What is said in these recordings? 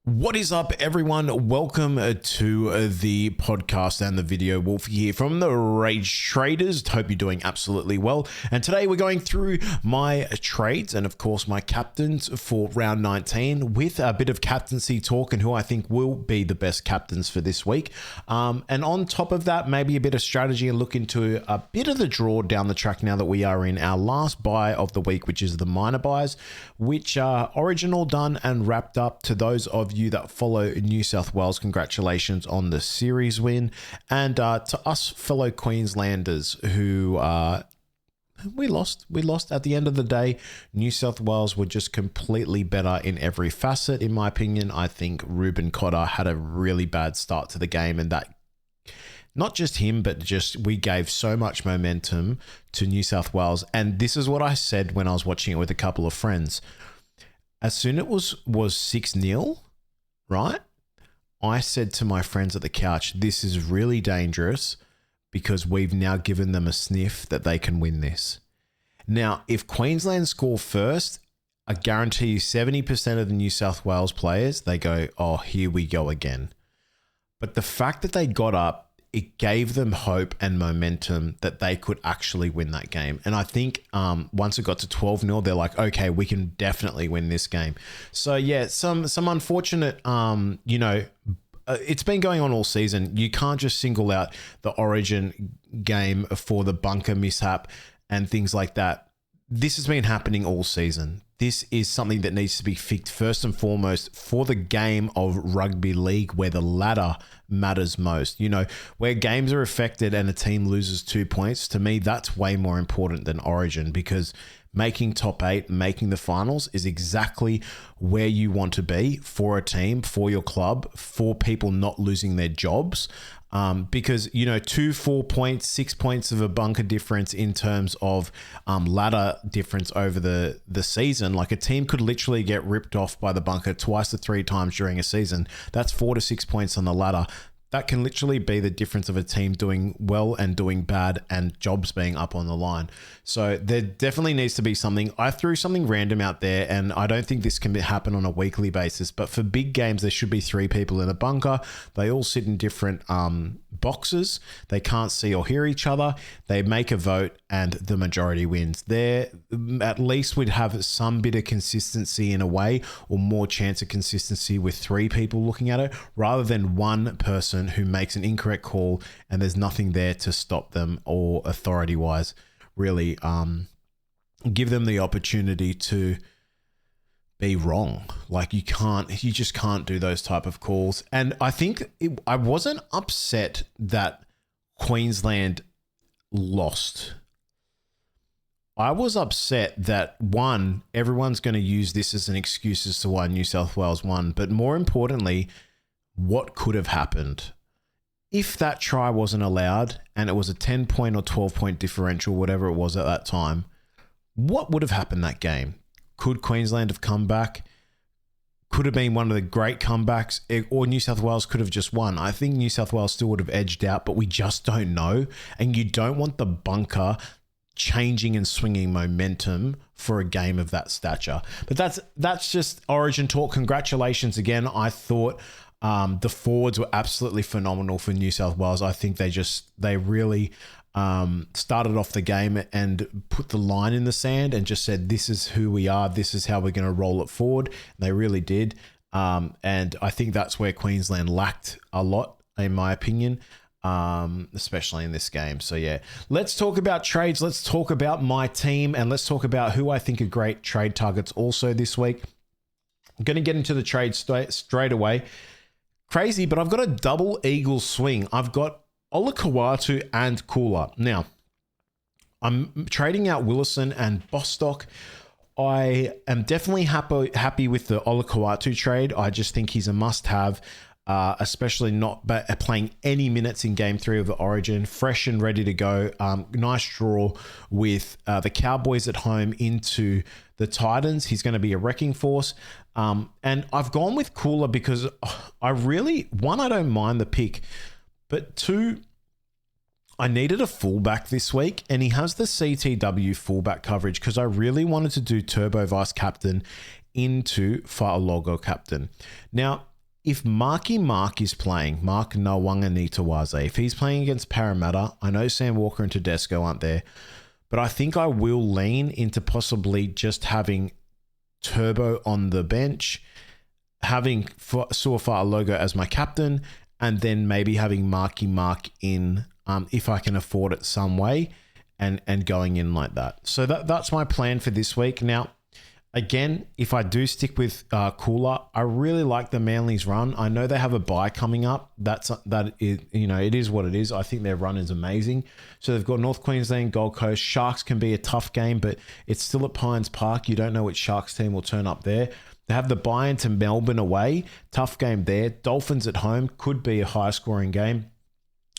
What is up, everyone? Welcome to the podcast and the video. Wolf here from the Rage Traders. Hope you're doing absolutely well. And today we're going through my trades and, of course, my captains for round 19 with a bit of captaincy talk and who I think will be the best captains for this week. And on top of that, maybe a bit of strategy and look into a bit of the draw down the track now that we are in our last buy of the week, which is the minor buys, which are Origin all done and wrapped up. To those of you that follow New South Wales, congratulations on the series win, and to us fellow Queenslanders who we lost at the end of the day. New South Wales were just completely better in every facet, in my opinion. I think Ruben Cotter had a really bad start to the game, and that not just him, but just we gave so much momentum to New South Wales. And this is what I said when I was watching it with a couple of friends. As soon as it was 6-0, right? I said to my friends at the couch, this is really dangerous because we've now given them a sniff that they can win this. Now, if Queensland score first, I guarantee you 70% of the New South Wales players, they go, oh, here we go again. But the fact that they got up, it gave them hope and momentum that they could actually win that game. And I think once it got to 12-0, they're like, okay, we can definitely win this game. So yeah, some unfortunate, it's been going on all season. You can't just single out the Origin game for the bunker mishap and things like that. This has been happening all season. This is something that needs to be fixed first and foremost for the game of rugby league, where the ladder matters most. You know, where games are affected and a team loses 2 points, to me, that's way more important than Origin, because making top 8, making the finals is exactly where you want to be for a team, for your club, for people not losing their jobs. Because, 4 points, 6 points of a bunker difference in terms of ladder difference over the season. Like, a team could literally get ripped off by the bunker twice to 3 times during a season. That's 4 to 6 points on the ladder. That can literally be the difference of a team doing well and doing bad and jobs being up on the line. So there definitely needs to be something. I threw something random out there, and I don't think this can happen on a weekly basis, but for big games, there should be 3 people in a bunker. They all sit in different boxes. They can't see or hear each other. They make a vote and the majority wins. There, at least we'd have some bit of consistency in a way, or more chance of consistency with 3 people looking at it, rather than one person who makes an incorrect call and there's nothing there to stop them, or authority wise really give them the opportunity to be wrong. Like, you just can't do those type of calls. And I think I wasn't upset that Queensland lost. I was upset that, one, everyone's going to use this as an excuse as to why New South Wales won, but more importantly, what could have happened if that try wasn't allowed and it was a 10-point or 12-point differential, whatever it was at that time. What would have happened that game? Could Queensland have come back? Could have been one of the great comebacks, or New South Wales could have just won. I think New South Wales still would have edged out, but we just don't know. And you don't want the bunker changing and swinging momentum for a game of that stature. But that's just Origin talk. Congratulations again. I thought the forwards were absolutely phenomenal for New South Wales. I think they really started off the game and put the line in the sand and just said, this is who we are. This is how we're going to roll it forward. And they really did. And I think that's where Queensland lacked a lot, in my opinion, especially in this game. So yeah, let's talk about trades. Let's talk about my team, and let's talk about who I think are great trade targets also this week. I'm going to get into the trade straight away. Crazy, but I've got a double eagle swing. I've got Olakau'atu and Cooler. Now, I'm trading out Willison and Bostock. I am definitely happy with the Olakau'atu trade. I just think he's a must-have, especially not playing any minutes in Game 3 of the Origin. Fresh and ready to go. Nice draw with the Cowboys at home into the Titans. He's going to be a wrecking force. And I've gone with Cooler because I don't mind the pick, but 2, I needed a fullback this week, and he has the CTW fullback coverage because I really wanted to do Turbo Vice Captain into Fa'alogo Captain. Now, if Marky Mark is playing, Mark Nawanganitawaze, if he's playing against Parramatta, I know Sam Walker and Tedesco aren't there, but I think I will lean into possibly just having Turbo on the bench, having Suafaa Logo as my captain, and then maybe having Marky Mark in if I can afford it some way and going in like that. So that's my plan for this week. Now, again, if I do stick with Cooler, I really like the Manly's run. I know they have a bye coming up. That is, it is what it is. I think their run is amazing. So they've got North Queensland, Gold Coast. Sharks can be a tough game, but it's still at Pines Park. You don't know which Sharks team will turn up there. They have the bye into Melbourne away. Tough game there. Dolphins at home. Could be a high scoring game.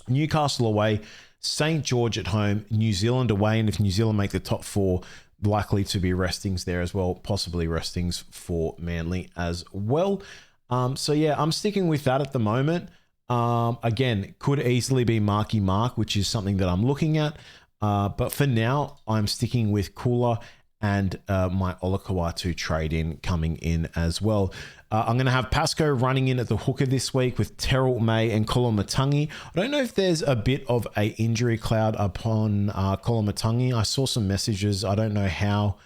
Newcastle away. St. George at home. New Zealand away. And if New Zealand make the top 4, likely to be restings there as well, possibly restings for Manly as well. So yeah, I'm sticking with that at the moment. Again, could easily be Marky Mark, which is something that I'm looking at. But for now, I'm sticking with Cooler and my Olakau'atu trade-in coming in as well. I'm going to have Pascoe running in at the hooker this week with Terrell May and Kolomatangi. I don't know if there's a bit of a injury cloud upon Kolomatangi. I saw some messages. I don't know how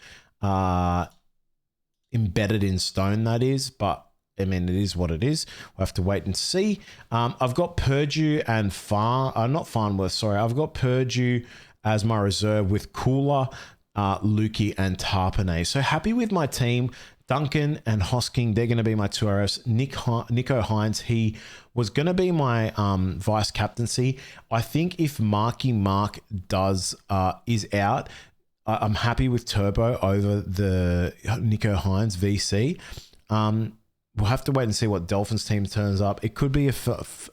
embedded in stone that is, but I mean, it is what it is. We'll have to wait and see. I've got Purdue and not Farnworth, sorry. I've got Purdue as my reserve with Cooler, Lukey and Tarpanay. So happy with my team. Duncan and Hosking, they're going to be my 2RS. Nico Hines, he was going to be my vice captaincy. I think if Marky Mark is out, I'm happy with Turbo over the Nico Hines VC. We'll have to wait and see what Dolphins team turns up. It could be a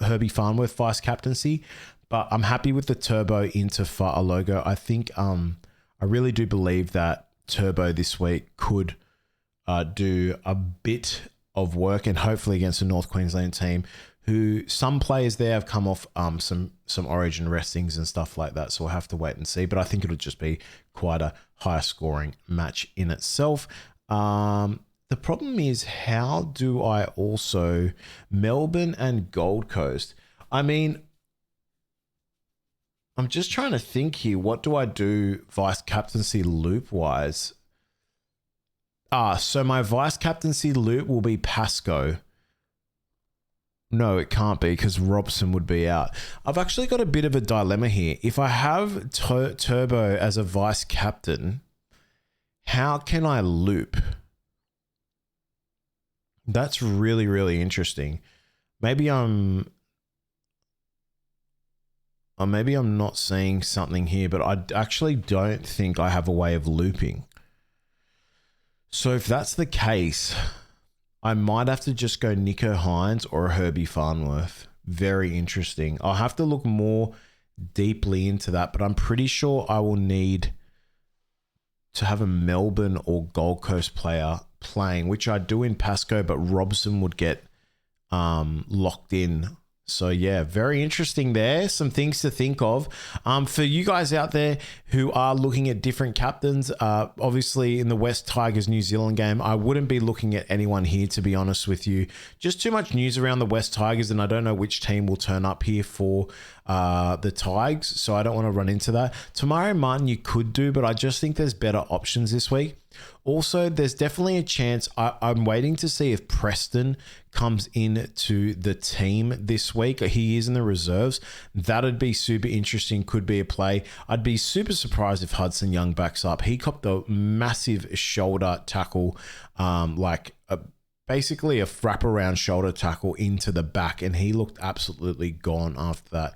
Herbie Farnworth vice captaincy, but I'm happy with the Turbo into Fa'alogo. I think I really do believe that Turbo this week could do a bit of work, and hopefully against a North Queensland team who some players there have come off some origin restings and stuff like that. So we'll have to wait and see. But I think it'll just be quite a high scoring match in itself. The problem is, how do I also Melbourne and Gold Coast? I mean, I'm just trying to think here. What do I do vice captaincy loop wise? So my vice captaincy loop will be Pascoe. No, it can't be because Robson would be out. I've actually got a bit of a dilemma here. If I have Turbo as a vice captain, how can I loop? That's really, really interesting. Maybe I'm not seeing something here, but I actually don't think I have a way of looping. So if that's the case, I might have to just go Nico Hines or Herbie Farnworth. Very interesting. I'll have to look more deeply into that, but I'm pretty sure I will need to have a Melbourne or Gold Coast player playing, which I do in Pascoe, but Robson would get locked in. So yeah, very interesting there. Some things to think of. For you guys out there who are looking at different captains, obviously in the West Tigers New Zealand game, I wouldn't be looking at anyone here, to be honest with you. Just too much news around the West Tigers, and I don't know which team will turn up here for the Tigers, so I don't want to run into that. Tamari Martin you could do, but I just think there's better options this week. Also, there's definitely a chance. I'm waiting to see if Preston comes in to the team this week. He is in the reserves. That'd be super interesting. Could be a play. I'd be super surprised if Hudson Young backs up. He copped a massive shoulder tackle, basically a wraparound shoulder tackle into the back, and he looked absolutely gone after that.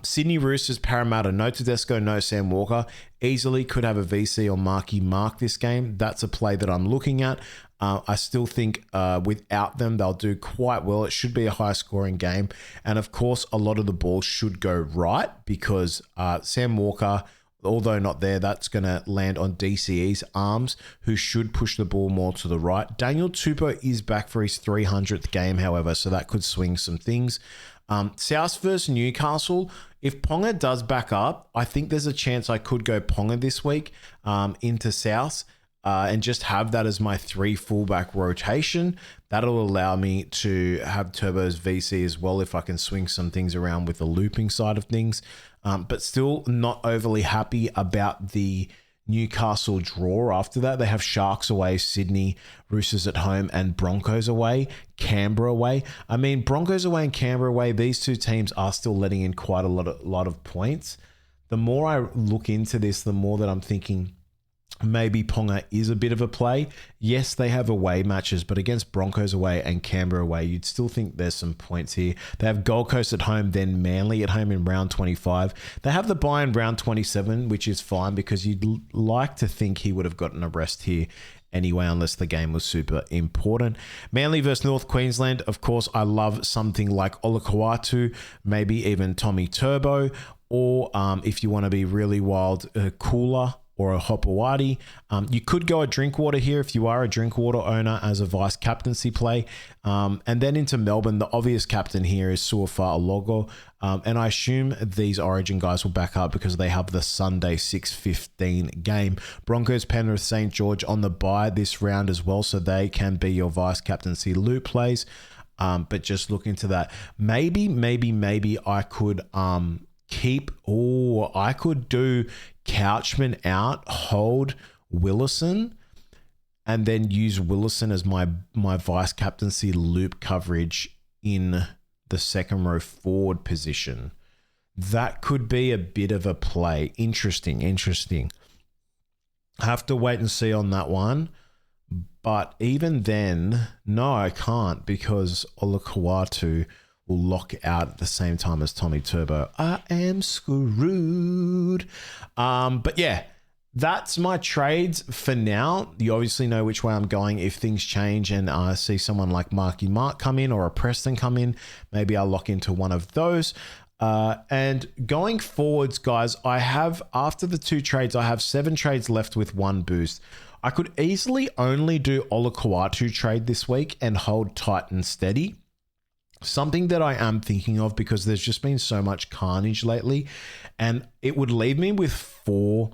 Sydney Roosters, Parramatta, no Tedesco, no Sam Walker. Easily could have a VC on Marky Mark this game. That's a play that I'm looking at. I still think without them, they'll do quite well. It should be a high scoring game. And of course, a lot of the ball should go right because Sam Walker, although not there, that's going to land on DCE's arms, who should push the ball more to the right. Daniel Tupou is back for his 300th game, however, so that could swing some things. South versus Newcastle, if Ponga does back up, I think there's a chance I could go Ponga this week into South. and just have that as my 3 fullback rotation. That'll allow me to have Turbo's VC as well if I can swing some things around with the looping side of things. But still not overly happy about the Newcastle draw after that. They have Sharks away, Sydney, Roosters at home, and Broncos away, Canberra away. I mean, Broncos away and Canberra away, these two teams are still letting in quite a lot of points. The more I look into this, the more that I'm thinking maybe Ponga is a bit of a play. Yes, they have away matches, but against Broncos away and Canberra away, you'd still think there's some points here. They have Gold Coast at home, then Manly at home in round 25. They have the bye in round 27, which is fine because you'd like to think he would have gotten a rest here anyway, unless the game was super important. Manly versus North Queensland. Of course, I love something like Olakau'atu, maybe even Tommy Turbo, or if you want to be really wild, Cooler or a Hopewadi. You could go a Drinkwater here if you are a Drinkwater owner as a vice captaincy play. And then into Melbourne, the obvious captain here is Suafa Alogo. And I assume these Origin guys will back up because they have the Sunday 6:15 game. Broncos, Penrith, St. George on the bye this round as well, so they can be your vice captaincy loop plays. But just look into that. Maybe I could I could do Couchman out, hold Willison, and then use Willison as my vice captaincy loop coverage in the second row forward position. That could be a bit of a play. Interesting. I have to wait and see on that one. But even then, no, I can't because Olakau'atu will lock out at the same time as Tommy Turbo. I am screwed. But yeah, that's my trades for now. You obviously know which way I'm going. If things change and I see someone like Marky Mark come in or a Preston come in, maybe I'll lock into one of those. And going forwards, guys, I have, after the 2 trades, I have 7 trades left with 1 boost. I could easily only do Olakau'atu trade this week and hold tight and steady. Something that I am thinking of because there's just been so much carnage lately, and it would leave me with 4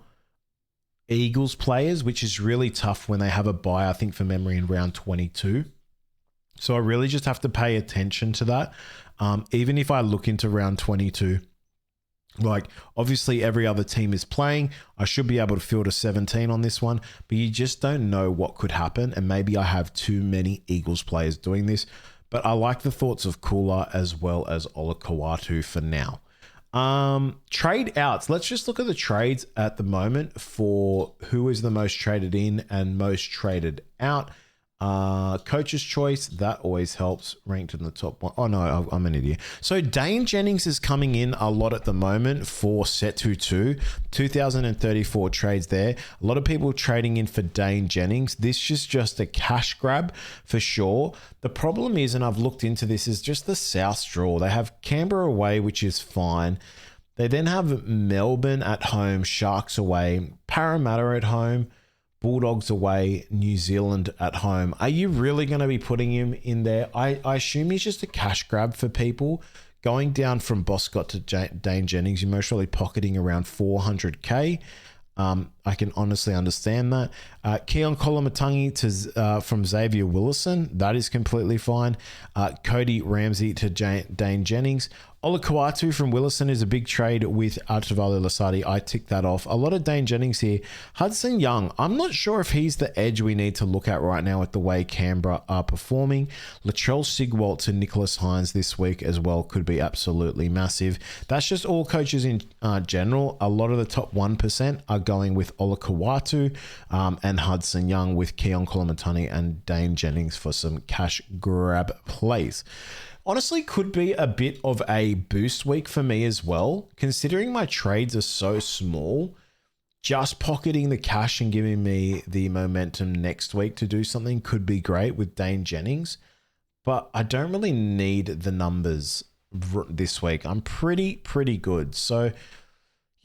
Eagles players, which is really tough when they have a bye, I think, for memory in round 22. So I really just have to pay attention to that. Even if I look into round 22, like obviously every other team is playing, I should be able to field a 17 on this one, but you just don't know what could happen. And maybe I have too many Eagles players doing this. But I like the thoughts of Kula as well as Olakau'atu for now. Trade outs. Let's just look at the trades at the moment for who is the most traded in and most traded out. Coach's choice, that always helps. Ranked in the top 1. Oh no, I'm an idiot. So Dane Jennings is coming in a lot at the moment for Set22. 2,034 trades there. A lot of people trading in for Dane Jennings. This is just a cash grab for sure. The problem is, and I've looked into this, is just the South draw. They have Canberra away, which is fine. They then have Melbourne at home, Sharks away, Parramatta at home, Bulldogs away, New Zealand at home. Are you really going to be putting him in there? I assume he's just a cash grab for people. Going down from Boscott to Dane Jennings, you're most probably pocketing around 400k. I can honestly understand that. Keon Kolomatangi from Xavier Willison, that is completely fine. Cody Ramsey to Dane Jennings. Olakau'atu from Willison is a big trade with Artavalo Lasardi. I tick that off. A lot of Dane Jennings here. Hudson Young, I'm not sure if he's the edge we need to look at right now with the way Canberra are performing. Latrell Sigwalt to Nicholas Hines this week as well could be absolutely massive. That's just all coaches in general. A lot of the top 1% are going with Olakau'atu and Hudson Young, with Keon Kolomatani and Dane Jennings for some cash grab plays. Honestly, could be a bit of a boost week for me as well. Considering my trades are so small, just pocketing the cash and giving me the momentum next week to do something could be great with Dane Jennings. But I don't really need the numbers this week. I'm pretty good. So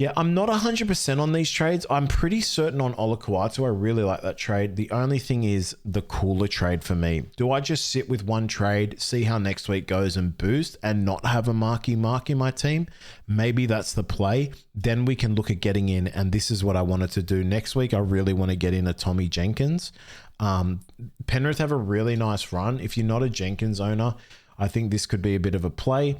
Yeah, I'm not 100% on these trades. I'm pretty certain on Olakuatu. I really like that trade. The only thing is the cooler trade for me. Do I just sit with one trade, see how next week goes and boost and not have a marky mark in my team? Maybe that's the play. Then we can look at getting in. And this is what I wanted to do next week. I really want to get in a Tommy Jenkins. Penrith have a really nice run. If you're not a Jenkins owner, I think this could be a bit of a play.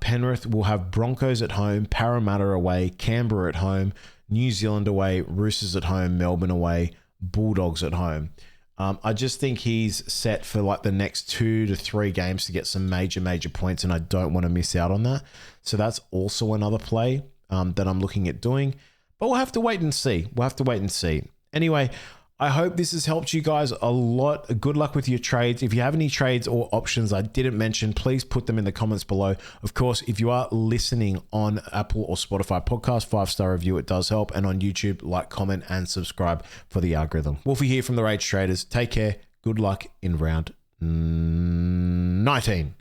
Penrith will have Broncos at home, Parramatta away, Canberra at home, New Zealand away, Roosters at home, Melbourne away, Bulldogs at home. I just think he's set for like the next 2 to 3 games to get some major points, and I don't want to miss out on that. So that's also another play that I'm looking at doing. But we'll have to wait and see. Anyway, I hope this has helped you guys a lot. Good luck with your trades. If you have any trades or options I didn't mention, please put them in the comments below. Of course, if you are listening on Apple or Spotify podcast, 5-star review, it does help. And on YouTube, like, comment, and subscribe for the algorithm. Wolfie here from the Rage Traders. Take care. Good luck in round 19.